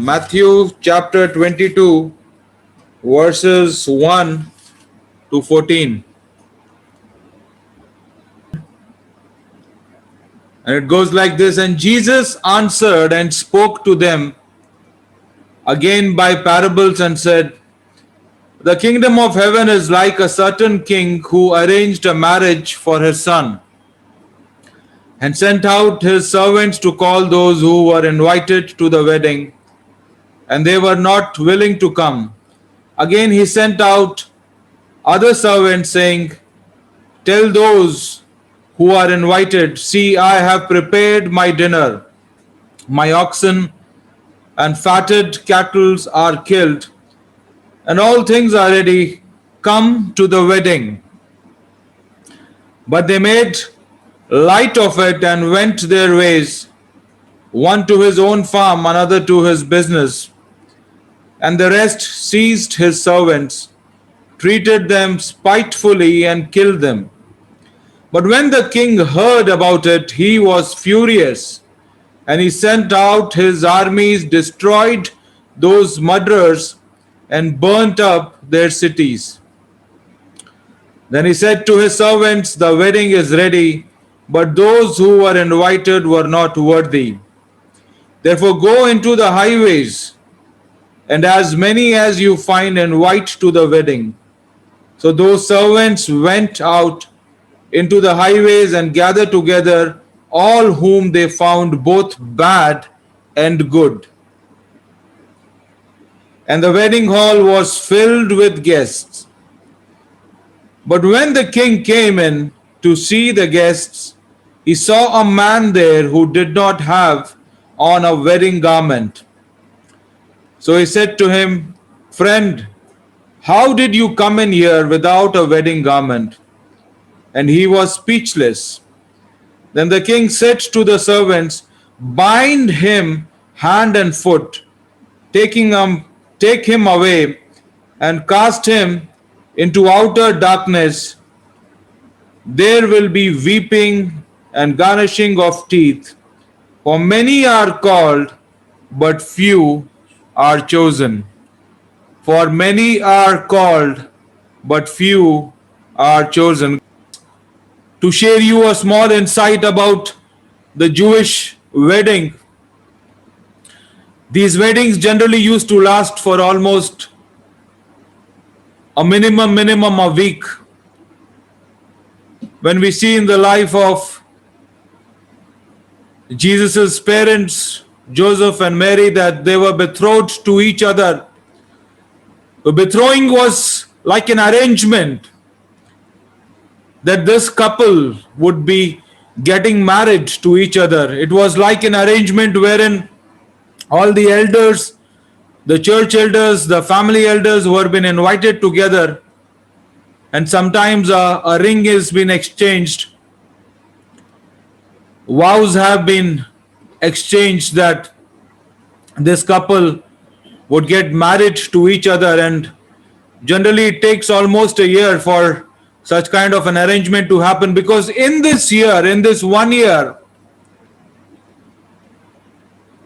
Matthew chapter 22, verses 1 to 14. And it goes like this. And Jesus answered and spoke to them again by parables and said, The kingdom of heaven is like a certain king who arranged a marriage for his son, and sent out his servants to call those who were invited to the wedding, and they were not willing to come. Again he sent out other servants, saying, Tell those who are invited, See, I have prepared my dinner. My oxen and fatted cattle are killed, and all things are ready. Come to the wedding. But they made light of it and went their ways, one to his own farm, another to his business. And the rest seized his servants, treated them spitefully, and killed them. But when the king heard about it, he was furious, and he sent out his armies, destroyed those murderers, and burnt up their cities. Then he said to his servants, The wedding is ready, but those who were invited were not worthy. Therefore go into the highways, and as many as you find, invite to the wedding. So those servants went out into the highways and gathered together all whom they found, both bad and good. And the wedding hall was filled with guests. But when the king came in to see the guests, he saw a man there who did not have on a wedding garment. So he said to him, Friend, how did you come in here without a wedding garment? And he was speechless. Then the king said to the servants, Bind him hand and foot, take him away, and cast him into outer darkness. There will be weeping and gnashing of teeth, for many are called, but few are chosen. For many are called, but few are chosen. To share you a small insight about the Jewish wedding. These weddings generally used to last for almost a minimum a week. When we see in the life of Jesus's parents, Joseph and Mary, that they were betrothed to each other. The betrothing was like an arrangement that this couple would be getting married to each other. It was like an arrangement wherein all the elders, the church elders, the family elders who have been invited together, and sometimes a ring has been exchanged. Vows have been exchanged that this couple would get married to each other, and generally it takes almost a year for such kind of an arrangement to happen, because in this 1 year,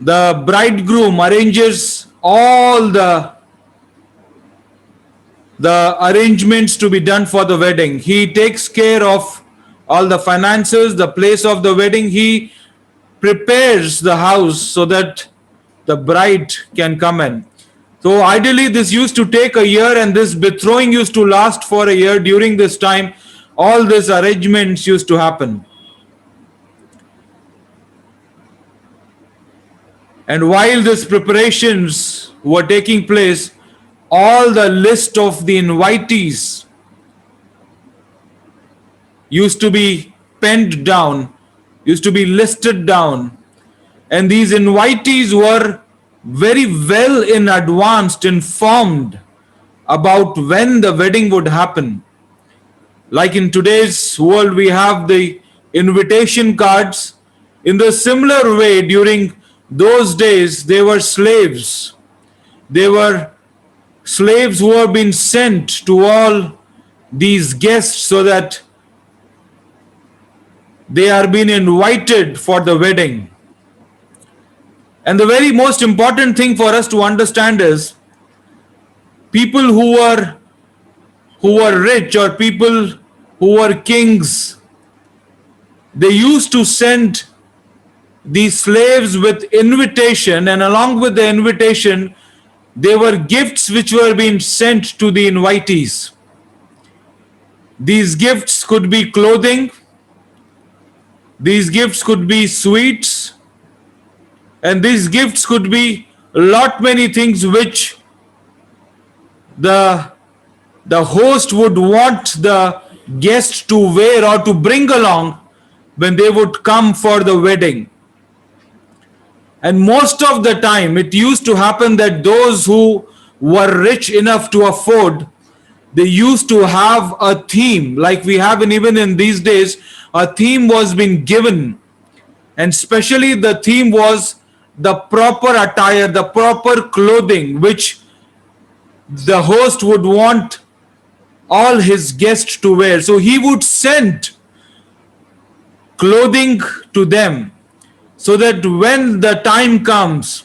the bridegroom arranges all the arrangements to be done for the wedding. He takes care of all the finances, the place of the wedding. He prepares the house so that the bride can come in. So ideally this used to take a year, and this betrothing used to last for a year. During this time, all these arrangements used to happen. And while these preparations were taking place, all the list of the invitees used to be penned down, used to be listed down. And these invitees were very well in advance informed about when the wedding would happen. Like in today's world, we have the invitation cards. In the similar way, during those days, they were slaves. They were slaves who have been sent to all these guests so that they are being invited for the wedding. And the very most important thing for us to understand is people who were rich, or people who were kings, they used to send these slaves with invitation, and along with the invitation there were gifts which were being sent to the invitees. These gifts could be clothing, these gifts could be sweets, and these gifts could be a lot many things which the the host would want the guest to wear or to bring along when they would come for the wedding. And most of the time it used to happen that those who were rich enough to afford, they used to have a theme, like we have even in these days. A theme was being given, and especially the theme was the proper attire, the proper clothing which the host would want all his guests to wear. So he would send clothing to them, so that when the time comes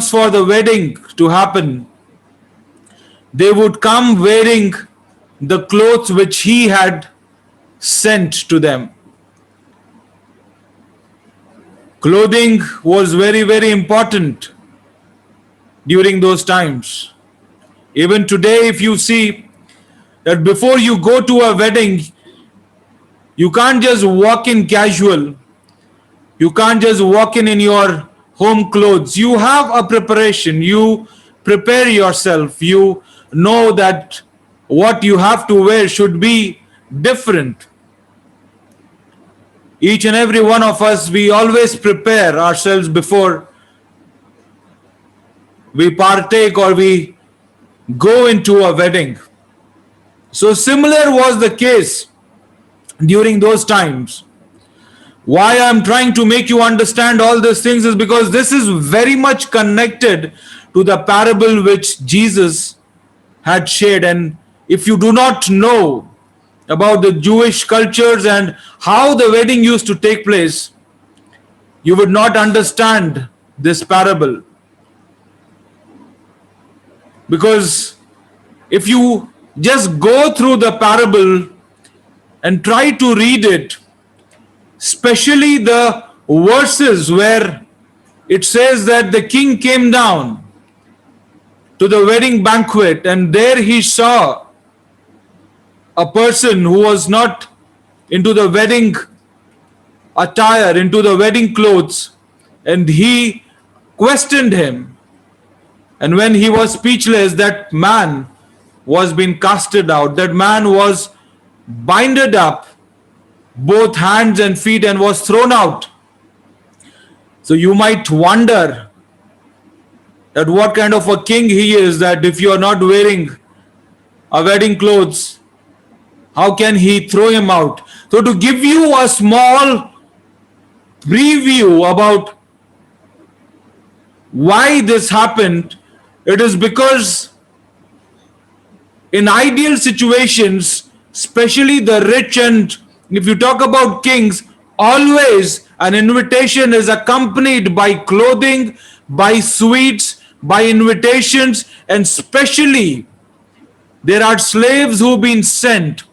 for the wedding to happen, they would come wearing the clothes which he had sent to them. Clothing was very, very important during those times. Even today, if you see that before you go to a wedding, you can't just walk in casual. You can't just walk in your home clothes. You have a preparation. You prepare yourself. You know that what you have to wear should be different. Each and every one of us, we always prepare ourselves before we partake or we go into a wedding. So similar was the case during those times. Why I'm trying to make you understand all these things is because this is very much connected to the parable which Jesus had shared. And if you do not know about the Jewish cultures and how the wedding used to take place, you would not understand this parable. Because if you just go through the parable and try to read it, especially the verses where it says that the king came down to the wedding banquet and there he saw a person who was not into the wedding attire, into the wedding clothes, and he questioned him. And when he was speechless, that man was being casted out. That man was binded up, both hands and feet, and was thrown out. So you might wonder that what kind of a king he is, that if you are not wearing a wedding clothes, how can he throw him out? So to give you a small preview about why this happened, it is because in ideal situations, especially the rich, and if you talk about kings, always an invitation is accompanied by clothing, by sweets, by invitations, and especially there are slaves who've been sent.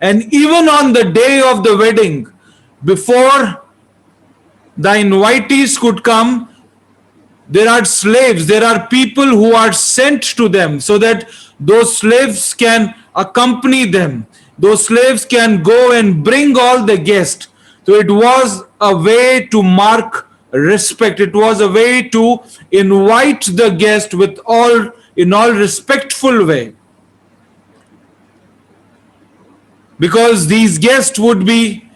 And even on the day of the wedding, before the invitees could come, there are slaves, there are people who are sent to them so that those slaves can accompany them. Those slaves can go and bring all the guests. So it was a way to mark respect. It was a way to invite the guest with all in all respectful way. Because these guests would be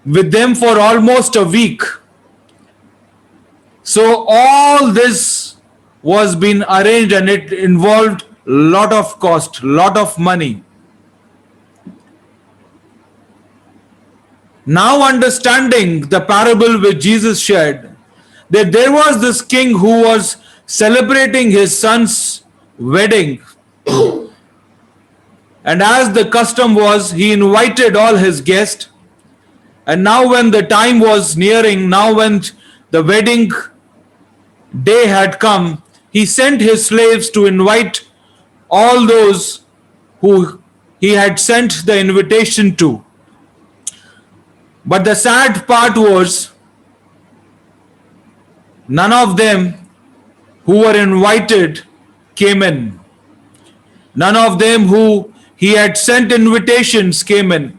with them for almost a week. So all this was being arranged and it involved lot of cost, lot of money. Now understanding the parable which Jesus shared, that there was this king who was celebrating his son's wedding. And as the custom was, he invited all his guests. And now, when the time was nearing, now when the wedding day had come, he sent his slaves to invite all those who he had sent the invitation to. But the sad part was, none of them who were invited came in. None of them who he had sent invitations came in.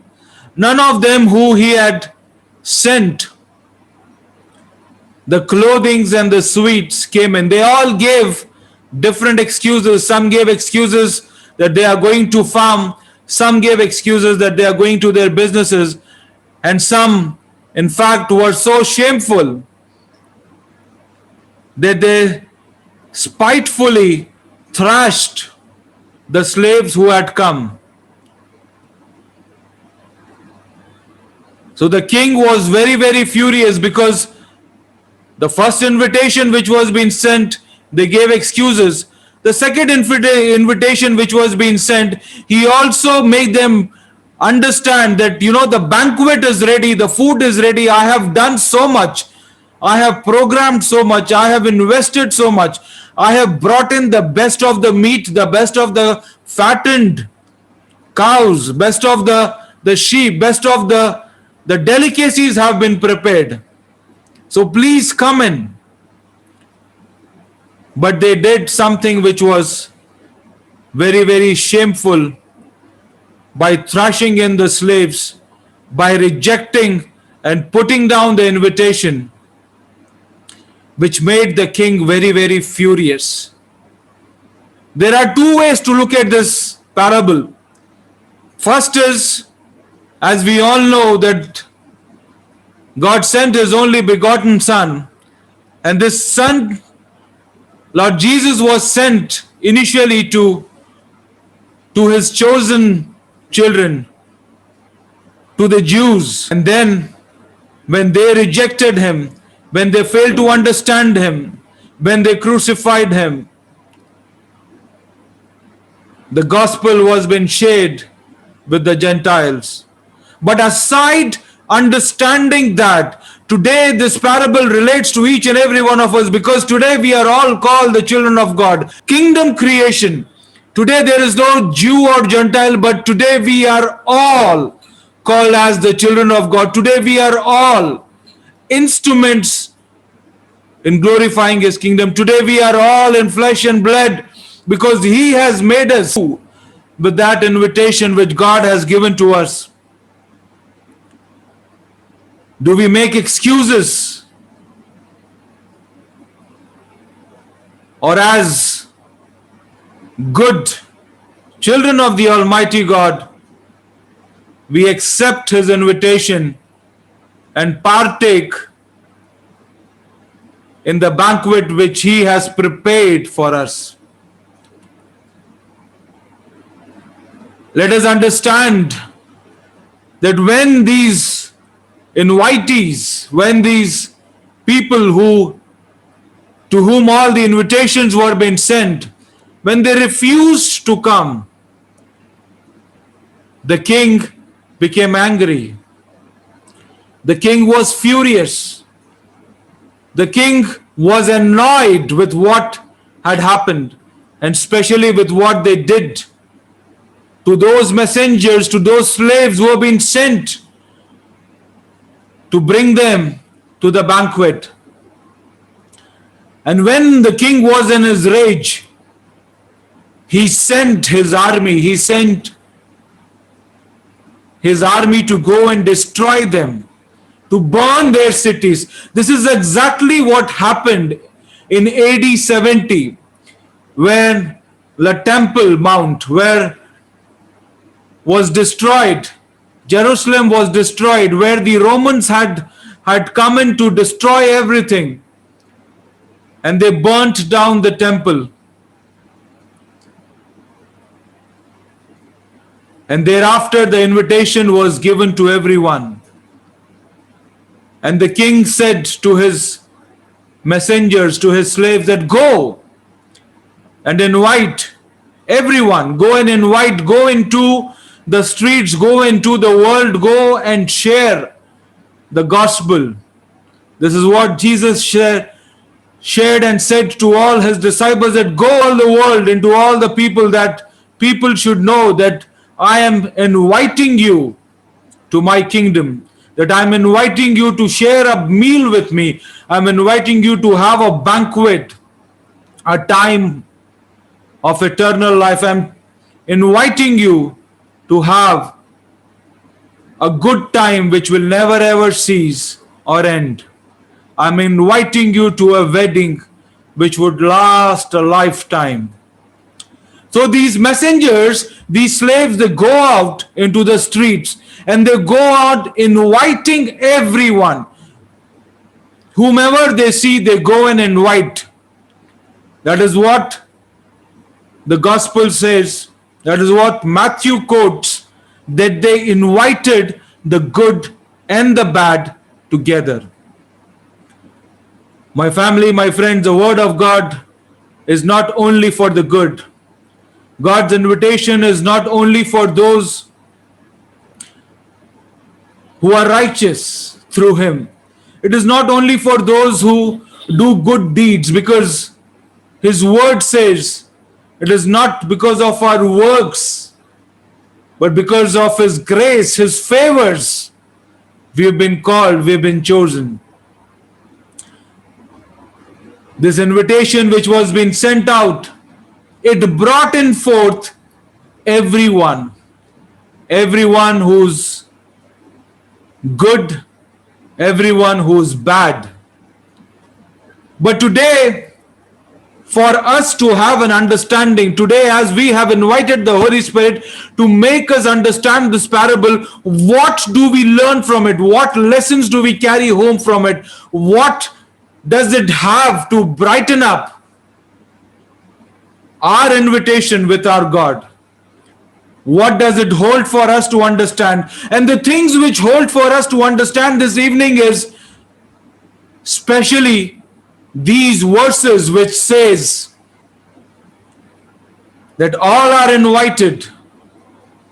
None of them who he had sent the clothings and the sweets came in. They all gave different excuses. Some gave excuses that they are going to farm. Some gave excuses that they are going to their businesses. And some, in fact, were so shameful that they spitefully thrashed the slaves who had come. So the king was very, very furious, because the first invitation which was being sent, they gave excuses. The second invitation which was being sent, he also made them understand that, the banquet is ready, the food is ready. I have done so much. I have programmed so much. I have invested so much. I have brought in the best of the meat, the best of the fattened cows, best of the sheep, best of the delicacies have been prepared. So please come in. But they did something which was very, very shameful by thrashing in the slaves, by rejecting and putting down the invitation, which made the king very, very furious. There are two ways to look at this parable. First is, as we all know, that God sent his only begotten Son, and this Son, Lord Jesus, was sent initially to his chosen children, to the Jews. And then when they rejected him, when they failed to understand him, when they crucified him, the gospel was being shared with the Gentiles. But aside understanding that, today this parable relates to each and every one of us, because today we are all called the children of God. Kingdom creation. Today there is no Jew or Gentile, but today we are all called as the children of God. Today we are all instruments in glorifying his kingdom. Today we are all in flesh and blood, because he has made us with that invitation which God has given to us. Do we make excuses? Or as good children of the Almighty God, we accept his invitation and partake in the banquet which he has prepared for us? Let us understand that when these invitees, when these people to whom all the invitations were being sent, when they refused to come, the king became angry. The king was furious. The king was annoyed with what had happened, and especially with what they did to those messengers, to those slaves who have been sent to bring them to the banquet. And when the king was in his rage, he sent his army. He sent his army to go and destroy them, to burn their cities. This is exactly what happened in AD 70, when the Temple Mount, where was destroyed, Jerusalem was destroyed, where the Romans had come in to destroy everything, and they burnt down the temple. And thereafter the invitation was given to everyone. And the king said to his messengers, to his slaves, that go and invite everyone, go and invite, go into the streets, go into the world, go and share the gospel. This is what Jesus shared and said to all his disciples, that go all the world into all the people, that people should know that I am inviting you to my kingdom, that I'm inviting you to share a meal with me. I'm inviting you to have a banquet, a time of eternal life. I'm inviting you to have a good time which will never ever cease or end. I'm inviting you to a wedding which would last a lifetime. So these messengers, these slaves, they go out into the streets and they go out inviting everyone. Whomever they see, they go and invite. That is what the gospel says. That is what Matthew quotes, that they invited the good and the bad together. My family, my friends, the word of God is not only for the good. God's invitation is not only for those who are righteous through Him. It is not only for those who do good deeds, because His word says it is not because of our works, but because of His grace, His favors. We have been called, we have been chosen. This invitation which was being sent out, it brought in forth everyone who's good, everyone who's bad. But today, for us to have an understanding, today as we have invited the Holy Spirit to make us understand this parable, what do we learn from it? What lessons do we carry home from it? What does it have to brighten up our invitation with our God? What does it hold for us to understand? And the things which hold for us to understand this evening is especially these verses which says that all are invited,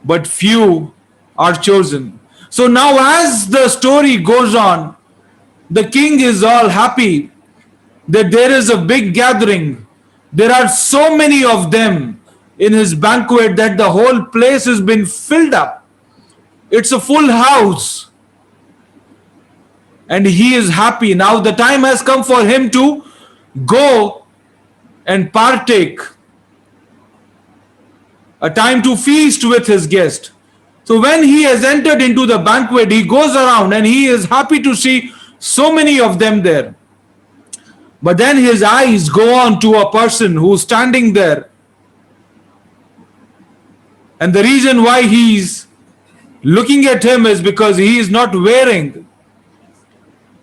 but few are chosen. So now as the story goes on, the king is all happy that there is a big gathering. There are so many of them in his banquet that the whole place has been filled up. It's a full house. And he is happy. Now the time has come for him to go and partake. A time to feast with his guest. So when he has entered into the banquet, he goes around and he is happy to see so many of them there. But then his eyes go on to a person who's standing there. And the reason why he's looking at him is because he is not wearing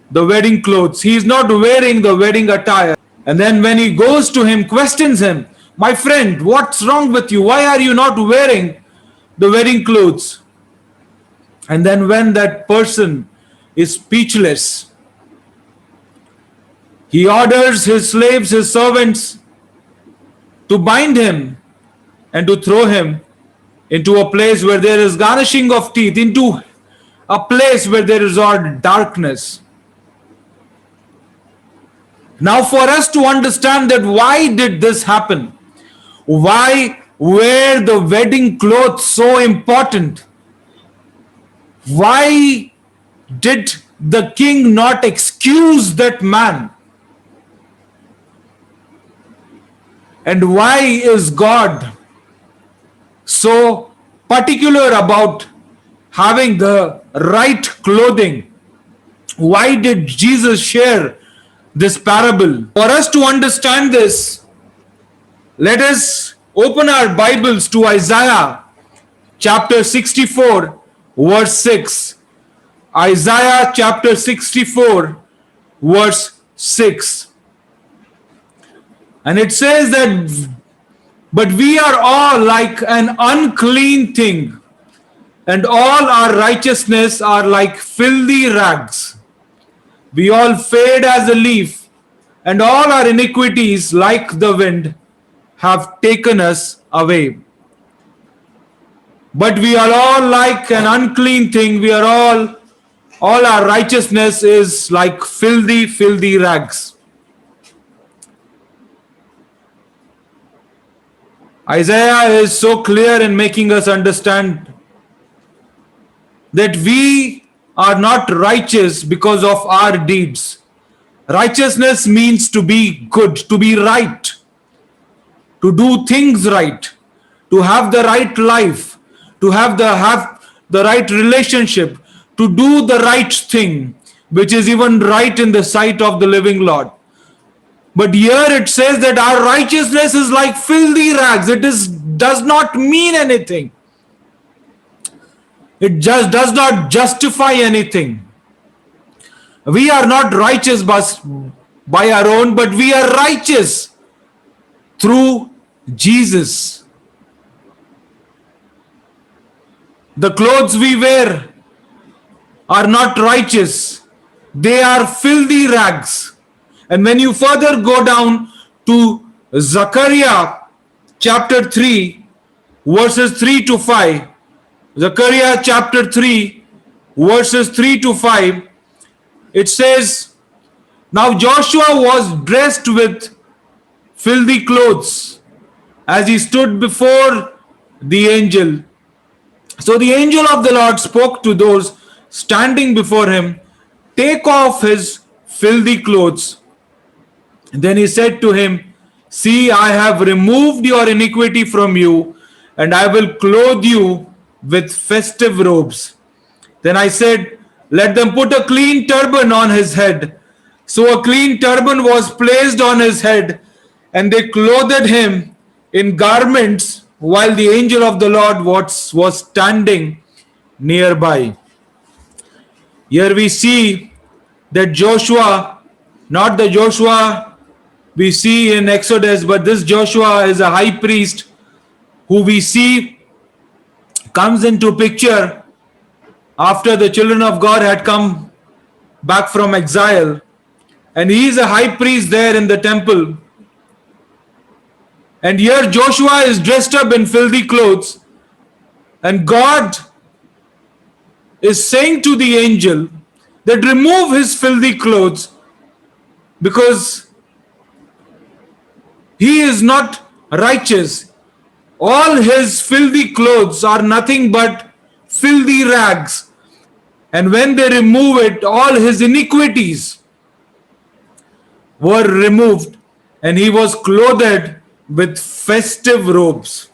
the wedding clothes. He is not wearing the wedding attire. And then when he goes to him, questions him, my friend, what's wrong with you? Why are you not wearing the wedding clothes? And then when that person is speechless, he orders his slaves, his servants, to bind him and to throw him into a place where there is garnishing of teeth, into a place where there is all darkness. Now for us to understand that why did this happen? Why were the wedding clothes so important? Why did the king not excuse that man? And why is God so particular about having the right clothing? Why did Jesus share this parable? For us to understand this, let us open our Bibles to Isaiah chapter 64, verse 6. Isaiah chapter 64, verse 6. And it says that, but we are all like an unclean thing, and all our righteousness are like filthy rags. We all fade as a leaf, and all our iniquities, like the wind, have taken us away. But we are all like an unclean thing. We are all all our righteousness is like filthy, filthy rags. Isaiah is so clear in making us understand that we are not righteous because of our deeds. Righteousness means to be good, to be right, to do things right, to have the right life, to have the right relationship, to do the right thing, which is even right in the sight of the living Lord. But here it says that our righteousness is like filthy rags. Does not mean anything. It just does not justify anything. We are not righteous by our own, but we are righteous through Jesus. The clothes we wear are not righteous. They are filthy rags. And when you further go down to Zechariah chapter 3, verses 3 to 5, Zechariah chapter 3, verses 3 to 5, it says, Now Joshua was dressed with filthy clothes as he stood before the angel. So the angel of the Lord spoke to those standing before him, Take off his filthy clothes. And then he said to him, See, I have removed your iniquity from you, and I will clothe you with festive robes. Then I said, Let them put a clean turban on his head. So a clean turban was placed on his head, and they clothed him in garments while the angel of the Lord was standing nearby. Here we see that Joshua, not the Joshua we see in Exodus, but this Joshua is a high priest who we see comes into picture after the children of God had come back from exile, and he is a high priest there in the temple. And here Joshua is dressed up in filthy clothes, and God is saying to the angel that remove his filthy clothes because he is not righteous. All his filthy clothes are nothing but filthy rags. And when they remove it, all his iniquities were removed, and he was clothed with festive robes.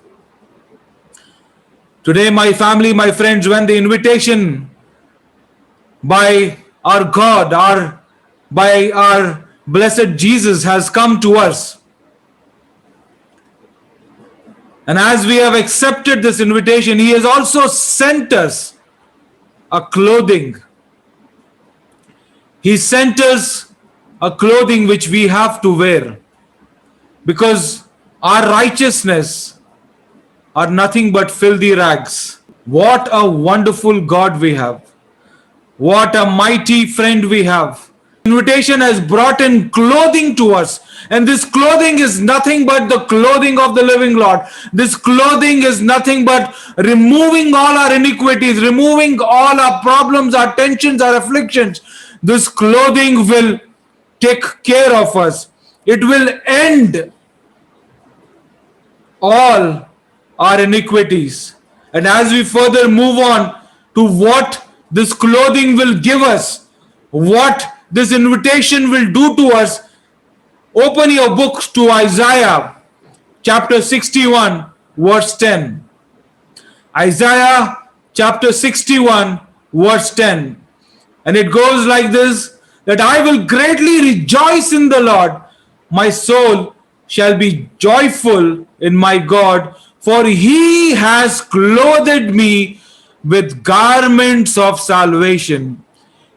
Today, my family, my friends, when the invitation by our God, by our blessed Jesus has come to us, and as we have accepted this invitation, he has also sent us a clothing. He sent us a clothing which we have to wear, because our righteousness are nothing but filthy rags. What a wonderful God we have. What a mighty friend we have. Invitation has brought in clothing to us, and this clothing is nothing but the clothing of the living Lord. This clothing is nothing but removing all our iniquities, removing all our problems, our tensions, our afflictions. This clothing will take care of us. It will end all our iniquities. And as we further move on to what this clothing will give us, what this invitation will do to us, open your books to Isaiah chapter 61, verse 10. Isaiah chapter 61, verse 10. And it goes like this, that I will greatly rejoice in the Lord. My soul shall be joyful in my God, for he has clothed me with garments of salvation.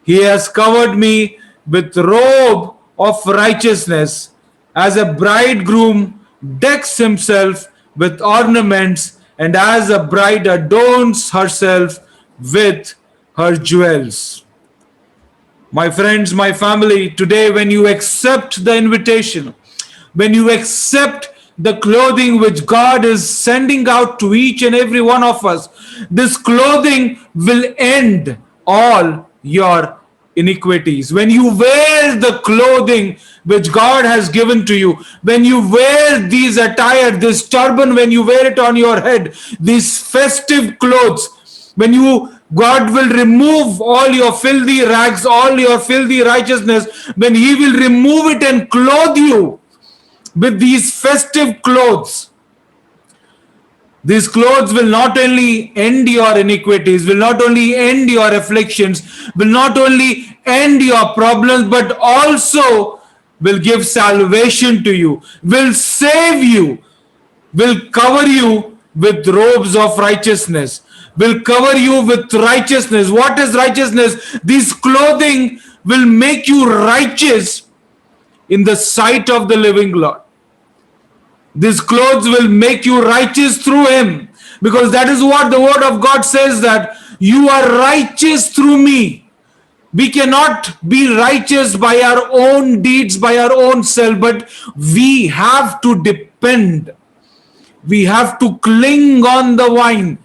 He has covered me with robe of righteousness, as a bridegroom decks himself with ornaments, and as a bride adorns herself with her jewels. My friends, my family, today when you accept the invitation, when you accept the clothing which God is sending out to each and every one of us, this clothing will end all your iniquities. When you wear the clothing which God has given to you, when you wear these attire, this turban, when you wear it on your head, these festive clothes, when you God will remove all your filthy rags, all your filthy righteousness, when He will remove it and clothe you with these festive clothes. These clothes will not only end your iniquities, will not only end your afflictions, will not only end your problems, but also will give salvation to you, will save you, will cover you with robes of righteousness, will cover you with righteousness. What is righteousness? This clothing will make you righteous in the sight of the living Lord. These clothes will make you righteous through Him, because that is what the Word of God says, that you are righteous through me. We cannot be righteous by our own deeds, by our own self, but we have to depend. We have to cling on the vine.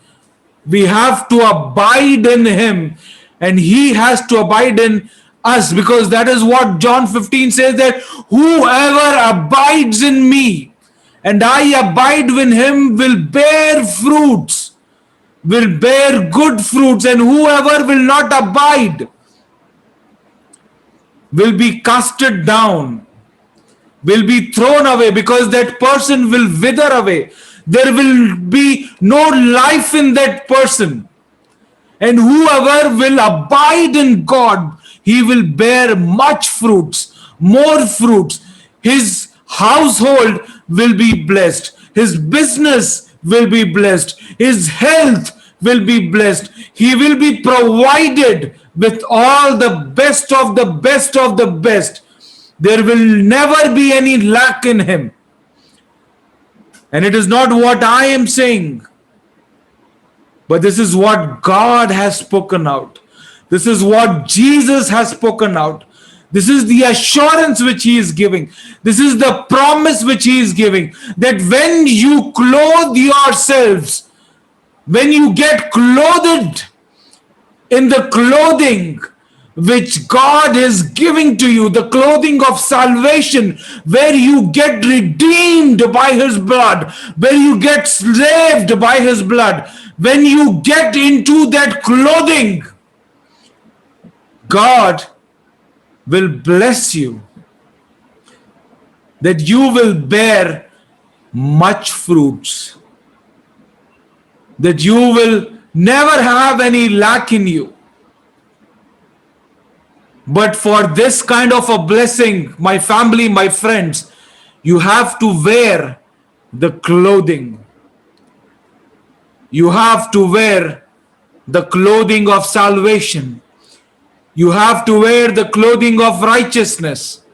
We have to abide in Him, and He has to abide in us, because that is what John 15 says, that whoever abides in me and I abide in Him will bear fruits, will bear good fruits, and whoever will not abide will be casted down, will be thrown away, because that person will wither away. There will be no life in that person. And whoever will abide in God, he will bear much fruits, more fruits. His household will be blessed. His business will be blessed. His health will be blessed. He will be provided with all the best of the best of the best. There will never be any lack in him. And it is not what I am saying, but this is what God has spoken out. This is what Jesus has spoken out. This is the assurance which He is giving. This is the promise which He is giving, that when you clothe yourselves, when you get clothed in the clothing which God is giving to you, the clothing of salvation, where you get redeemed by His blood, where you get saved by His blood, when you get into that clothing, God will bless you, that you will bear much fruits, that you will never have any lack in you. But for this kind of a blessing, my family, my friends, you have to wear the clothing. You have to wear the clothing of salvation. You have to wear the clothing of righteousness.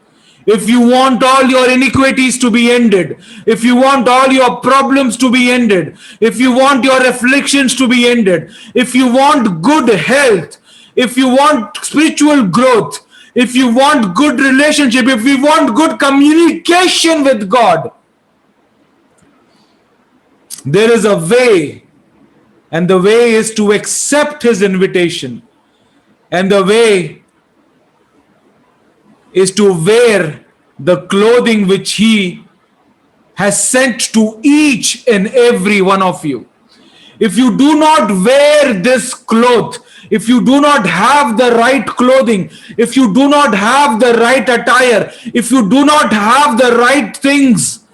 If you want all your iniquities to be ended, if you want all your problems to be ended, if you want your afflictions to be ended, if you want good health, if you want spiritual growth, if you want good relationship, if you want good communication with God, there is a way, and the way is to accept His invitation. And the way is to wear the clothing which He has sent to each and every one of you. If you do not wear this cloth, if you do not have the right clothing, if you do not have the right attire, if you do not have the right things,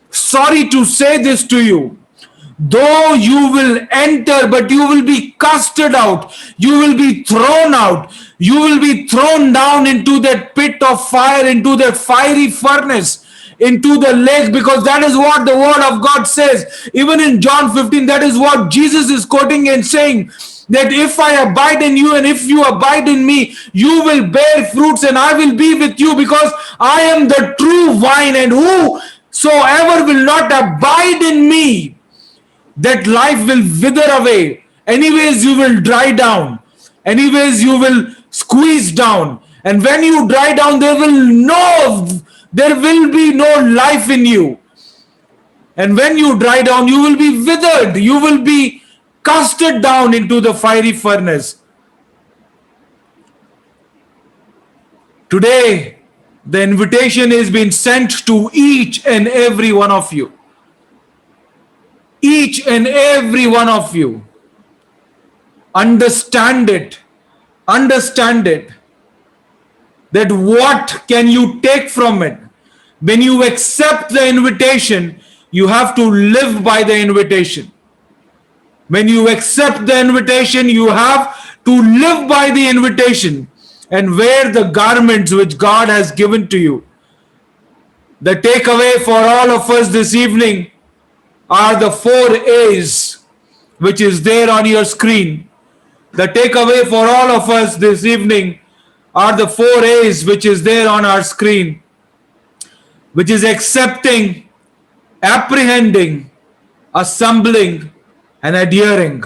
sorry to say this to you, though you will enter, but you will be casted out, you will be thrown out, you will be thrown down into that pit of fire, into that fiery furnace, into the lake, because that is what the word of God says. Even in John 15, that is what Jesus is quoting and saying, that if I abide in you and if you abide in me, you will bear fruits and I will be with you, because I am the true vine, and whosoever will not abide in me, that life will wither away. Anyways, you will dry down. Anyways, you will squeeze down. And when you dry down, there will be no life in you. And when you dry down, you will be withered. You will be casted down into the fiery furnace. Today, the invitation is being sent to each and every one of you. Each and every one of you. Understand it. Understand it. That what can you take from it? When you accept the invitation, you have to live by the invitation. When you accept the invitation, you have to live by the invitation and wear the garments which God has given to you. The takeaway for all of us this evening are the 4 A's which is there on your screen. The takeaway for all of us this evening are the 4 A's which is there on our screen, which is accepting, apprehending, assembling, and adhering.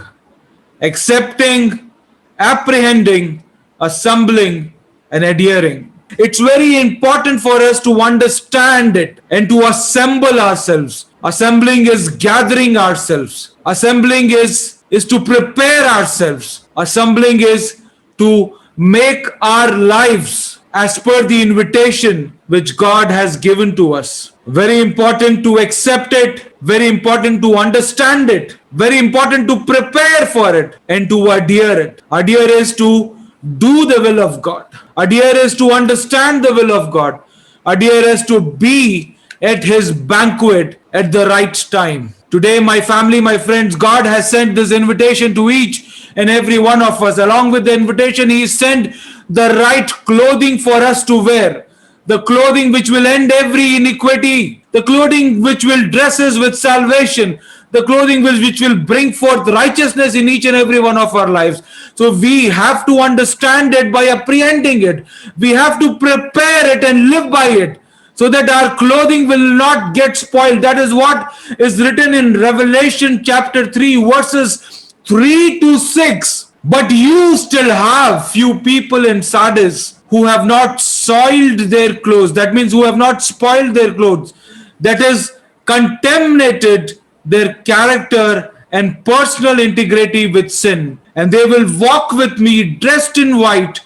Accepting, apprehending, assembling, and adhering. It's very important for us to understand it and to assemble ourselves. Assembling is gathering ourselves. Assembling is to prepare ourselves. Assembling is to make our lives as per the invitation which God has given to us. Very important to accept it, very important to understand it, very important to prepare for it and to adhere it. Adhere is to do the will of God. Adhere is to understand the will of God. Adhere is to be at His banquet at the right time. Today, my family, my friends, God has sent this invitation to each and every one of us. Along with the invitation, He sent the right clothing for us to wear. The clothing which will end every iniquity. The clothing which will dress us with salvation. The clothing which will bring forth righteousness in each and every one of our lives. So we have to understand it by apprehending it. We have to prepare it and live by it, so that our clothing will not get spoiled. That is what is written in Revelation chapter 3, verses 3 to 6. But you still have few people in Sardis who have not soiled their clothes. That means who have not spoiled their clothes. That is, contaminated their character and personal integrity with sin. And they will walk with me dressed in white,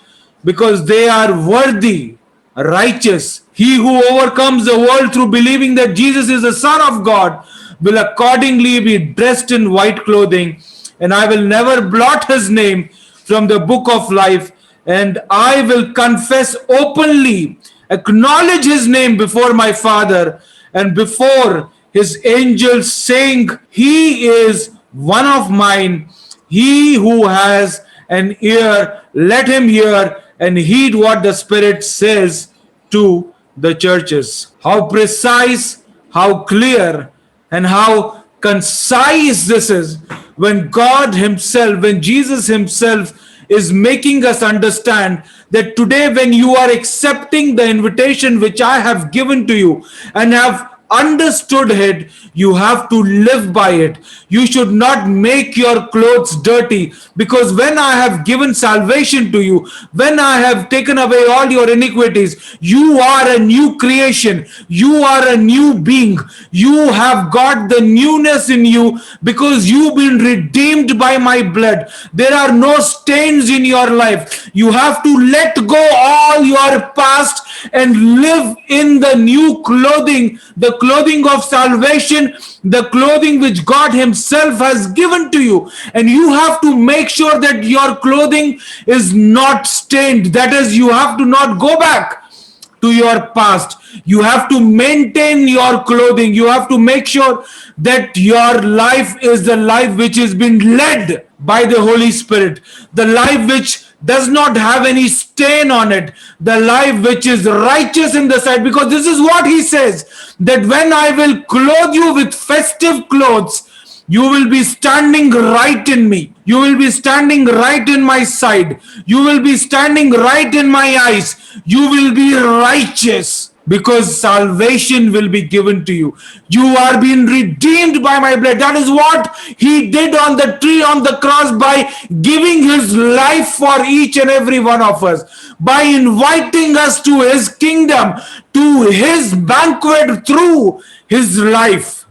because they are worthy, righteous. He who overcomes the world through believing that Jesus is the Son of God will accordingly be dressed in white clothing, and I will never blot his name from the book of life, and I will confess openly, acknowledge his name before my Father and before his angels, saying, He is one of mine. He who has an ear, let him hear and heed what the Spirit says to the churches. How precise, how clear, and how concise this is when God Himself, when Jesus Himself is making us understand that today, when you are accepting the invitation which I have given to you and have understood it, you have to live by it. You should not make your clothes dirty, because when I have given salvation to you, when I have taken away all your iniquities, you are a new creation. You are a new being. You have got the newness in you because you've been redeemed by my blood. There are no stains in your life. You have to let go all your past and live in the new clothing, the clothing of salvation, the clothing which God Himself has given to you. And you have to make sure that your clothing is not stained. That is, you have to not go back to your past. You have to maintain your clothing. You have to make sure that your life is the life which is being led by the Holy Spirit, the life which does not have any stain on it, the life which is righteous in the sight. Because this is what He says, that when I will clothe you with festive clothes, you will be standing right in me. You will be standing right in my side. You will be standing right in my eyes. You will be righteous, because salvation will be given to you. You are being redeemed by my blood. That is what He did on the tree, on the cross, by giving His life for each and every one of us, by inviting us to His kingdom, to His banquet through His life,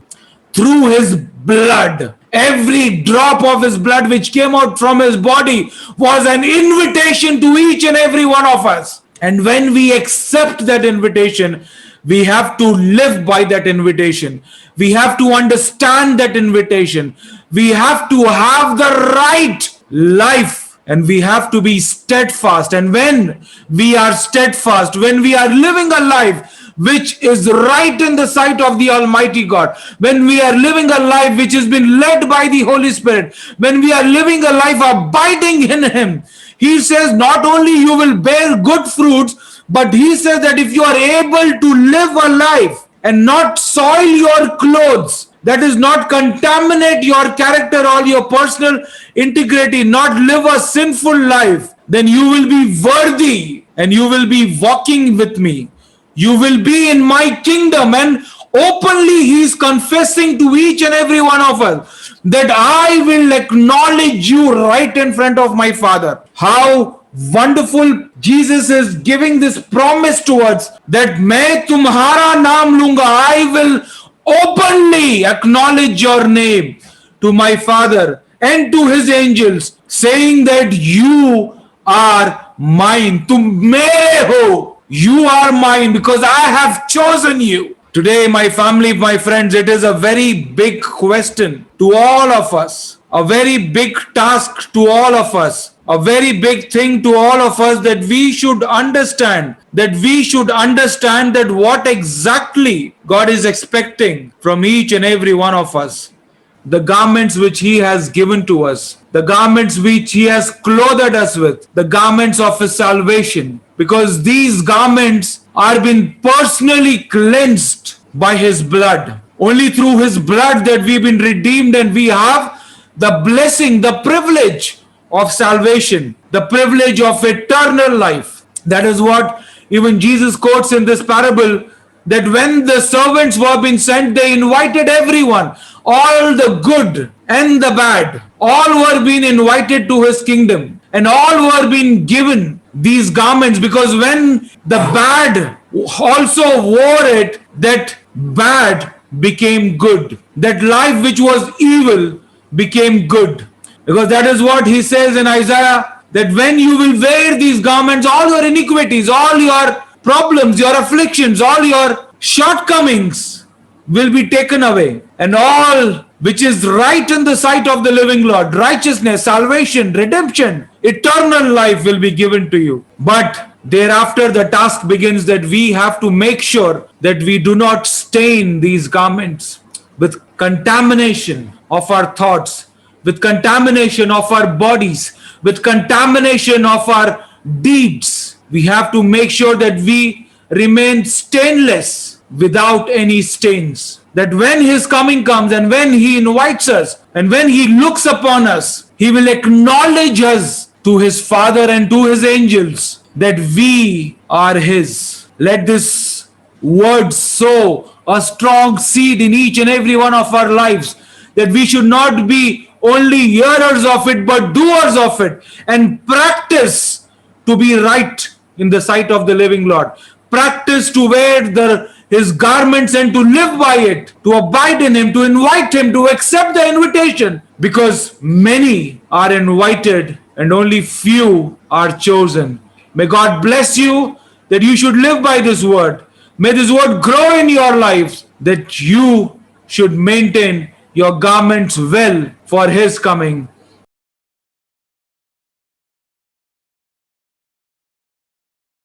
through His blood. Every drop of His blood which came out from His body was an invitation to each and every one of us. And when we accept that invitation, we have to live by that invitation. We have to understand that invitation. We have to have the right life, and we have to be steadfast. And when we are steadfast, when we are living a life which is right in the sight of the Almighty God, when we are living a life which has been led by the Holy Spirit, when we are living a life abiding in Him, He says not only you will bear good fruits, but He says that if you are able to live a life and not soil your clothes, that is, not contaminate your character or your personal integrity, not live a sinful life, then you will be worthy and you will be walking with me. You will be in my kingdom. And openly He is confessing to each and every one of us that I will acknowledge you right in front of my Father. How wonderful Jesus is giving this promise to us that मैं तुम्हारा नाम लूंगा, I will openly acknowledge your name to my Father and to His angels, saying that you are mine. तुम मेरे हो. You are mine because I have chosen you. Today, my family, my friends, it is a very big question to all of us, a very big task to all of us, a very big thing to all of us, that we should understand, that what exactly God is expecting from each and every one of us. The garments which He has given to us, the garments which He has clothed us with, the garments of His salvation, because these garments are been personally cleansed by His blood. Only through His blood that we've been redeemed, and we have the blessing, the privilege of salvation, the privilege of eternal life. That is what even Jesus quotes in this parable, that when the servants were being sent, they invited everyone, all the good and the bad, all were being invited to His kingdom, and all were being given these garments, because when the bad also wore it, that bad became good, that life which was evil became good. Because that is what He says in Isaiah, that when you will wear these garments, all your iniquities, all your problems, your afflictions, all your shortcomings will be taken away, and all which is right in the sight of the living Lord, righteousness, salvation, redemption, eternal life will be given to you. But thereafter the task begins, that we have to make sure that we do not stain these garments with contamination of our thoughts, with contamination of our bodies, with contamination of our deeds. We have to make sure that we remain stainless, without any stains. That when His coming comes, and when He invites us, and when He looks upon us, He will acknowledge us to His Father and to His angels, that we are His. Let this word sow a strong seed in each and every one of our lives, that we should not be only hearers of it, but doers of it, and practice to be right in the sight of the living Lord. Practice to wear His garments and to live by it, to abide in Him, to invite Him, to accept the invitation, because many are invited and only few are chosen. May God bless you, that you should live by this word. May this word grow in your lives, that you should maintain your garments well for His coming.